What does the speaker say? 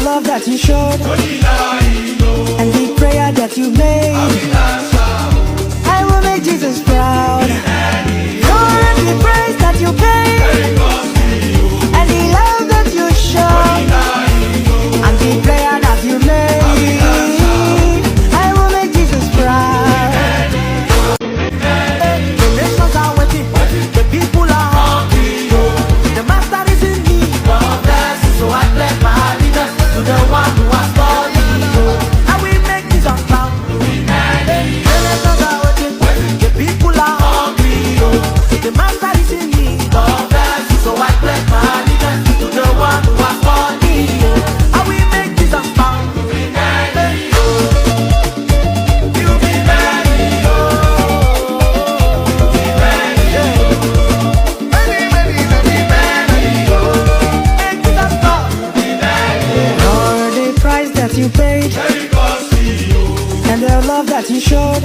love that you showed, and the prayer that you made, I will make Jesus proud. For the price that you paid, and the love that you showed, and the prayer that you made, I will make Jesus proud. The nations are waiting, the people are hungry, the master is in need of blessing, so I pledge my allegiance to the one who has called me. I will make Jesus proud. The nations are waiting, the people are hungry, the master is in need of blessing, so I pledge my allegiance to the one who has called me. I will make Jesus proud. You'll be ready, you paid, and the love that you showed,